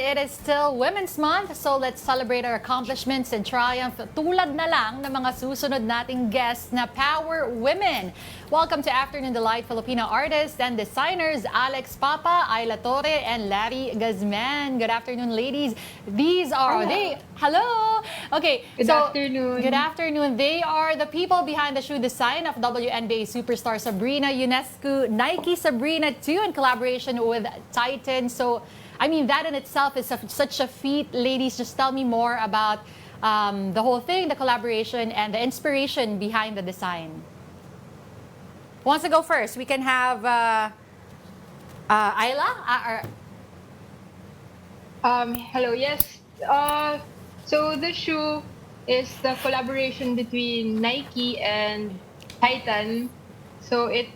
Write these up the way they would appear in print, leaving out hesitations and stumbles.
it is still Women's Month, so let's celebrate our accomplishments and triumph tulad na lang ng mga susunod nating guests na Power Women. Welcome to Afternoon Delight Filipino artists and designers Alex Papa, Aila Torre, and Lari Gazmen. Good afternoon, ladies. These are hello. Okay, Good afternoon. Good afternoon. They are the people behind the shoe design of WNBA superstar Sabrina, UNESCO Nike Sabrina 2 in collaboration with Titan. So, I mean, that in itself is such a feat. Ladies, just tell me more about the whole thing, the collaboration, and the inspiration behind the design. Who wants to go first? We can have Aila? Hello, yes. So the shoe is the collaboration between Nike and Titan. So it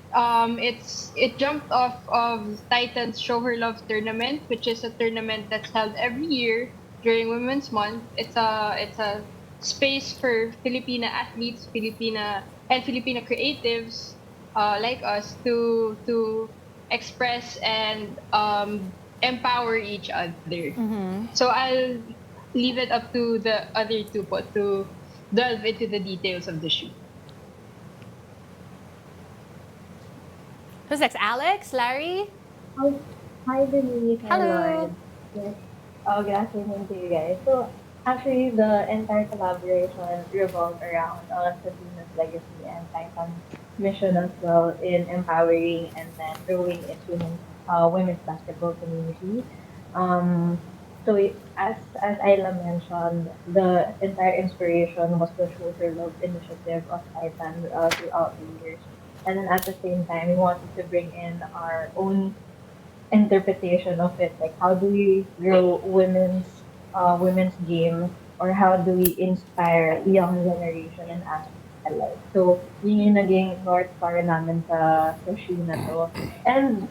jumped off of Titan's Show Her Love tournament, which is a tournament that's held every year during Women's Month. It's a space for Filipina athletes, Filipina creatives like us to express and empower each other. Mm-hmm. So I'll leave it up to the other two to delve into the details of the shoe. Who's next? Alex? Larry? Oh, hi, Denise. Hello. Lloyd. Yes. Good afternoon to you guys. So, actually, the entire collaboration revolved around Sabrina's legacy and Titan's mission as well in empowering and then growing its women's basketball community. As Ayla mentioned, the entire inspiration was the Show Her Love initiative of Titan throughout the years. And then at the same time, we wanted to bring in our own interpretation of it. Like, how do we grow women's game, or how do we inspire young generation and athletes alike? So, yun yung naging North Star namin sa shoe na to. And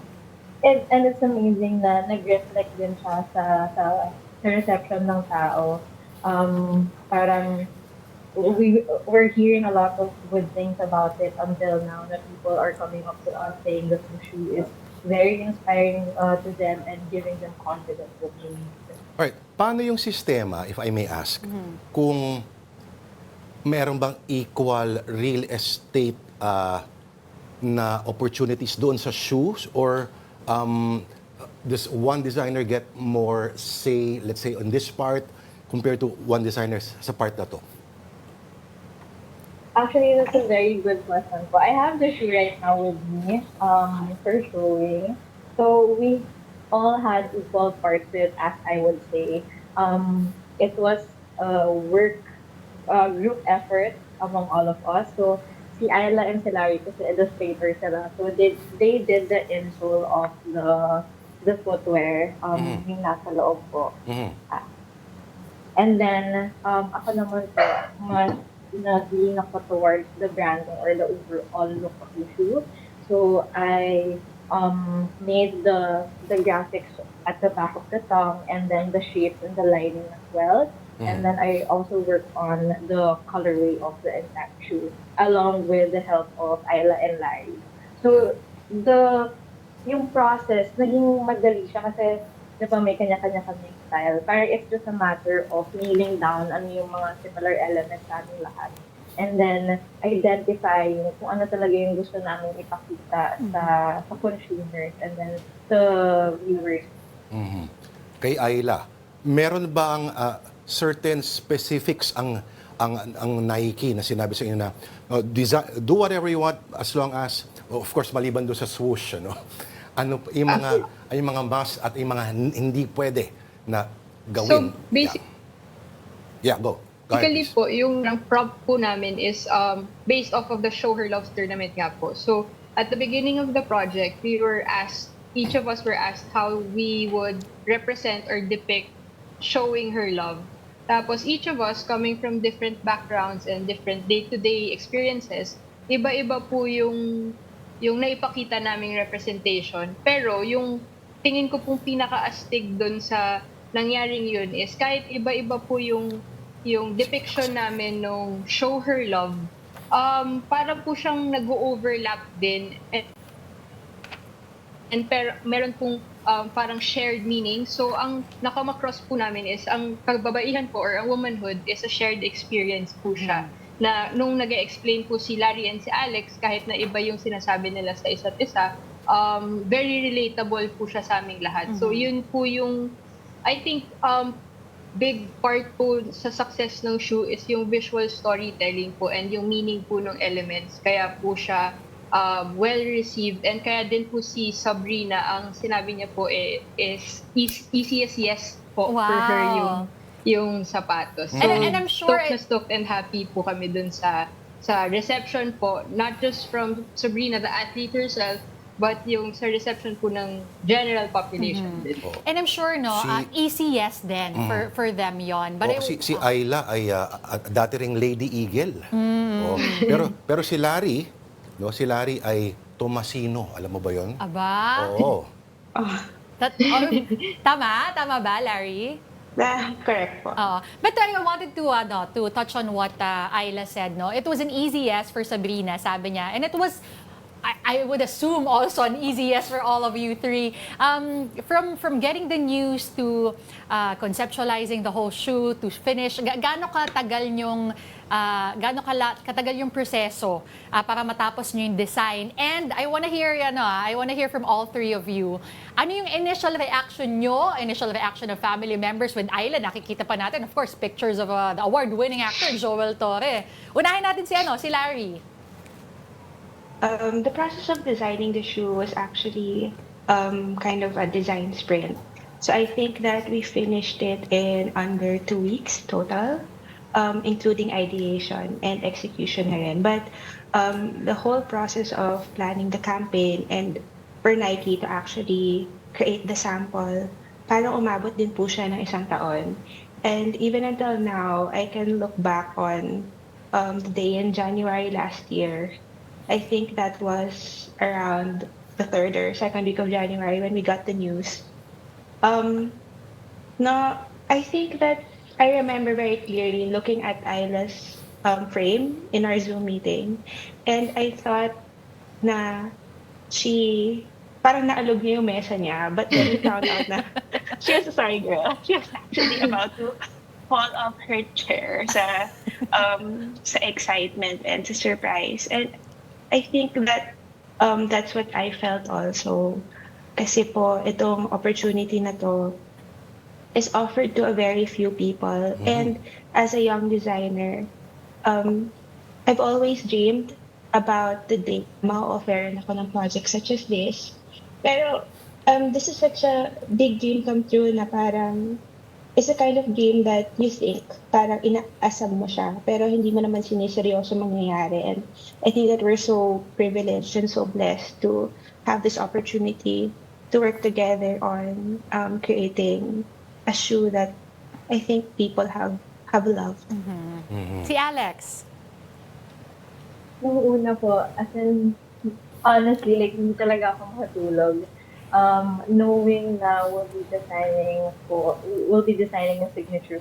it's amazing na nag-reflect din siya sa reception ng tao. Parang we're hearing a lot of good things about it until now, that people are coming up to us saying that the shoe is very inspiring to them and giving them confidence that they need. Alright, paano yung sistema, if I may ask, kung meron bang equal real estate na opportunities doon sa shoes, or does one designer get more say, let's say, on this part compared to one designer sa part na to? Actually, that's a very good question po. I have the shoe right now with me for showing. So we all had equal parts with, as I would say. It was a group effort among all of us. So si Aila and si Lari kasi illustrators sila. So they did the insole of the footwear, yung nasa loob po. And then ako naman po, mas naging ako towards the branding or the overall look of the shoe. So I made the graphics at the back of the tongue, and then the shapes and the lining as well. And then I also worked on the colorway of the exact shoe along with the help of Aila and Larry. So yung process, naging madali siya kasi diba may kanya-kanya kaming style. Parang it's just a matter of nailing down ano yung mga similar elements sa ating lahat. And then identifying kung ano talaga yung gusto namin ipakita sa consumers and then the viewers. Kay Aila, meron ba ang certain specifics ang Nike na sinabi sa inyo na do whatever you want as long as, of course, maliban doon sa swoosh, ano? Ano yung mga must at yung mga hindi pwede na gawin? So basically, go. Basically po, yung prop po namin is based off of the Show Her Love tournament nga po. So at the beginning of the project, each of us were asked how we would represent or depict showing her love. Tapos each of us, coming from different backgrounds and different day-to-day experiences, iba-iba po yung naipakita naming representation. Pero yung tingin ko pong pinaka-astig doon sa nangyaring yun is kahit iba-iba po yung depiction namin nung Show Her Love, para po siyang nag-overlap din. pero meron pong parang shared meaning. So ang nakama-cross po namin is ang pagbabaihan po or ang womanhood is a shared experience po siya. Na nung nag-explain po si Lari and si Alex, kahit na iba yung sinasabi nila sa isa't isa, very relatable po siya sa aming lahat. So yun po yung, I think, big part po sa success ng shoe is yung visual storytelling po and yung meaning po ng elements. Kaya po siya well-received, and kaya din po si Sabrina, ang sinabi niya po is easy as yes po for her yung sapatos. So, And I'm sure stoked and happy po kami dun sa reception po, not just from Sabrina, the athlete herself, but yung sa reception po ng general population din po. And I'm sure, no, easy yes din for them yon. But Si Aila ay dati ring Lady Eagle. Pero si Lari, no, si Lari ay Tomasino. Alam mo ba yon? Aba. Oo. Tama ba, Larry? Correct po. But I wanted to touch on what Aila said. No, it was an easy yes for Sabrina, sabi niya, and it was, I would assume, also an easy yes for all of you three. From getting the news to conceptualizing the whole shoot to finish, gaano katagal yung proseso para matapos niyo yung design? And I want to hear from all three of you. Ano yung initial reaction nyo, initial reaction of family members with Aila? Nakikita pa natin, of course, pictures of the award-winning actor, Joel Torre. Unahin natin si Larry. The process of designing the shoe was actually kind of a design sprint. So I think that we finished it in under 2 weeks total, including ideation and execution na rin. But the whole process of planning the campaign and for Nike to actually create the sample, parang umabot din po siya ng 1 taon. And even until now, I can look back on the day in January last year. I think that was around the 3rd or 2nd week of January when we got the news. I think that I remember very clearly looking at Aila's frame in our Zoom meeting, and I thought na she, parang naalog niya yung mesa niya, but then we found out na she was actually about to fall off her chair sa excitement and sa surprise. And I think that that's what I felt also. Kasi po, itong opportunity na to is offered to a very few people. And as a young designer, I've always dreamed about the day ma-offeran ako ng projects such as this. Pero this is such a big dream come true na parang it's a kind of dream that you think parang inaasam mo siya, pero hindi mo naman siniseryoso mangyayari. And I think that we're so privileged and so blessed to have this opportunity to work together on creating a shoe that I think people have loved. Si Alex. Nung una po, as in, honestly, like, hindi talaga ako makatulog. Knowing na we'll be designing a signature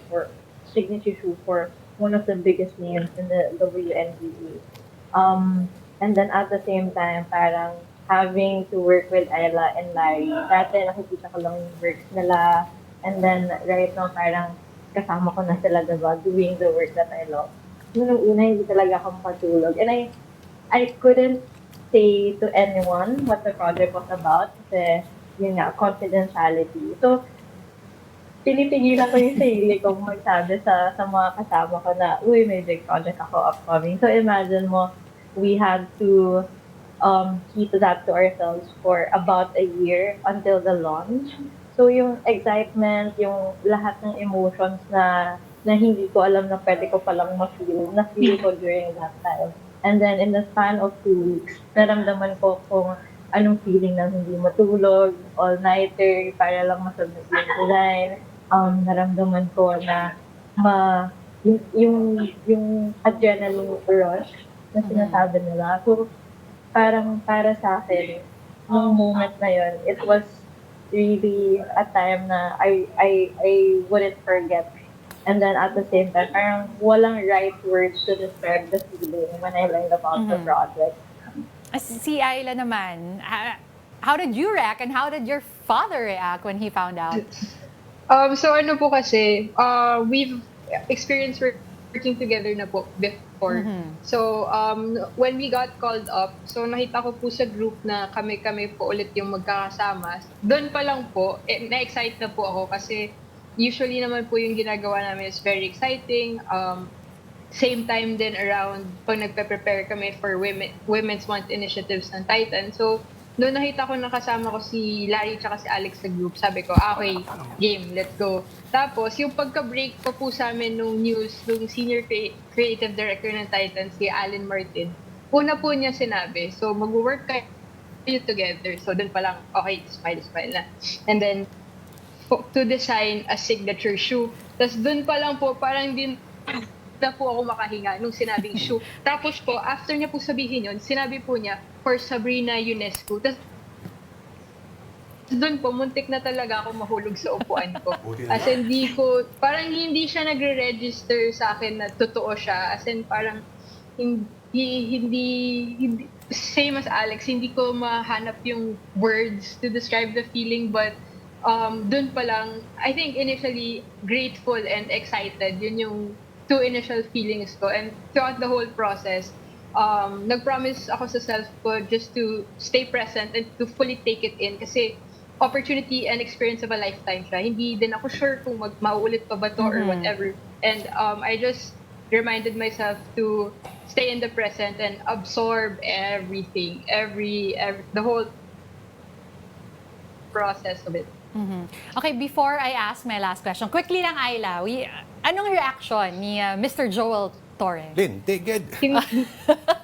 shoe for one of the biggest names in the WNBA. And then at the same time, parang having to work with Aila and Lari. Dati nakikita ko lang yung works nila. And then right now, parang kasama ko na sila, diba, doing the work that I love. Nung una, hindi talaga ako makatulog. And I couldn't say to anyone what the project was about kasi yun nga, confidentiality. So, pinipigilan ko yung sarili kong magsabi sa mga kasama ko na, uy, may big project ako upcoming. So, imagine mo, we had to keep that to ourselves for about a year until the launch. So, yung excitement, yung lahat ng emotions na hindi ko alam na pwede ko palang na-feel ko during that time. And then, in the span of 2 weeks, naramdaman ko kung anong feeling ng hindi matulog, all-nighter, para lang masubmit yung design. Naramdaman ko na yung adrenaline rush na sinasabi nila. So, parang para sa akin, nung moment na yun, it was really a time na I wouldn't forget. And then at the same time, parang walang right words to describe the feeling when I learned about the project. Si Aila naman, how did you react and how did your father react when he found out? So ano po kasi, we've experienced working together na po before. So when we got called up, so nakita ko po sa group na kami-kami po ulit yung magkakasama. Doon pa lang po, na-excite na po ako kasi usually naman po yung ginagawa namin is very exciting. Same time din around pag nagpe-prepare kami for Women's Month initiatives ng Titan. So noon nakita ko nakasama ko si Lari tsaka si Alex sa group, sabi ko, okay, game, let's go. Tapos, yung pagka-break pa po sa amin nung news, nung senior creative director ng Titan, si Alan Martin, una po niya sinabi, so mag-work kayo together. So, dun pa lang, okay, smile na. And then, to design a signature shoe. Tapos, dun pa lang po, parang din na po ako makahinga nung sinabing shoe. Tapos po, after niya po sabihin yun, sinabi po niya, for Sabrina UNESCO. Tapos, doon po, muntik na talaga ako mahulog sa upuan ko. As in, parang hindi siya nagre-register sa akin na totoo siya. As in, parang, hindi, same as Alex, hindi ko mahanap yung words to describe the feeling, but doon pa lang, I think initially, grateful and excited. Yun yung two initial feelings ko. And throughout the whole process, nag-promise ako sa self ko just to stay present and to fully take it in kasi opportunity and experience of a lifetime siya. Hindi din ako sure kung mauulit pa ba to or whatever. And I just reminded myself to stay in the present and absorb everything, the whole process of it. Okay, before I ask my last question, quickly lang, Aila, anong reaction ni Mr. Joel Torre? Lynn, tigid.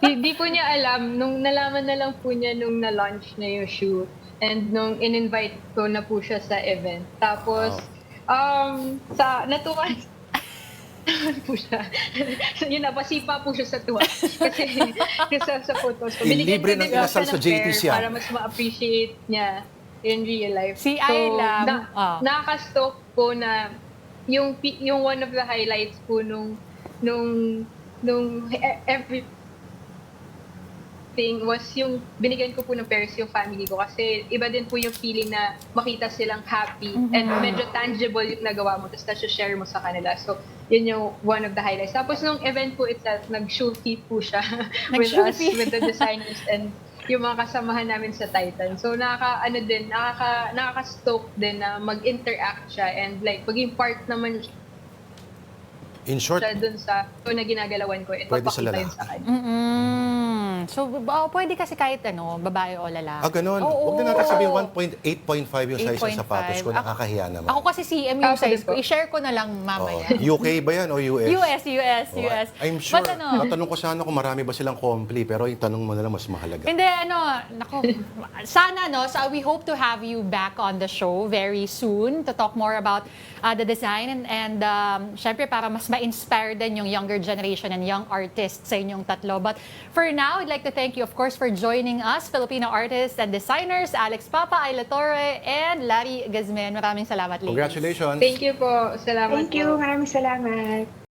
Hindi po niya alam. Nung nalaman na lang po niya nung na-launch na yung shoe and nung in-invite ko na po siya sa event. Tapos, natuwa po siya. Yun na, pasipa po siya sa tuwa. Kasi sa photos ko. Binigyan Libre ko ng din inasal siya sa ng JT pair siya. para mas ma-appreciate niya in real life. Si Aila, Nakaka-stock po na yung one of the highlights po nung everything was yung binigyan ko po ng pairs yung family ko kasi iba din po yung feeling na makita silang happy and medyo tangible yung nagawa mo tapos na-share mo sa kanila. So, yun yung one of the highlights. Tapos nung event po itself, nag-shoe feed po siya with us, with the designers and yung mga kasamahan namin sa Titan. So, nakaka-stoke din na mag-interact siya and like, maging part naman In short, siya dun sa na ginagalawan ko. Ito, pwede sa pakita lalaki. yun sa kanya. So, pwede kasi kahit babae o lalaki. Ganun. Oo. Huwag na natin sabihin 8.5 yung size ng sapatos ko. 8.5. Nakakahiya naman. Ako kasi CM yung size ko. I-share ko na lang mamaya. UK ba yan o US? US. I'm sure. But Natanong ko sana kung marami ba silang compli, pero yung tanong mo na lang mas mahalaga. hindi, sana, so we hope to have you back on the show very soon to talk more about the design and syempre para mas ma-inspire din yung younger generation and young artists sa inyong tatlo. But for now, I'd like to thank you, of course, for joining us, Filipino artists and designers, Alex Papa, Aila Torre, and Lari Gazmen. Maraming salamat, ladies. Congratulations. Thank you po. Salamat Thank you. po. Maraming salamat.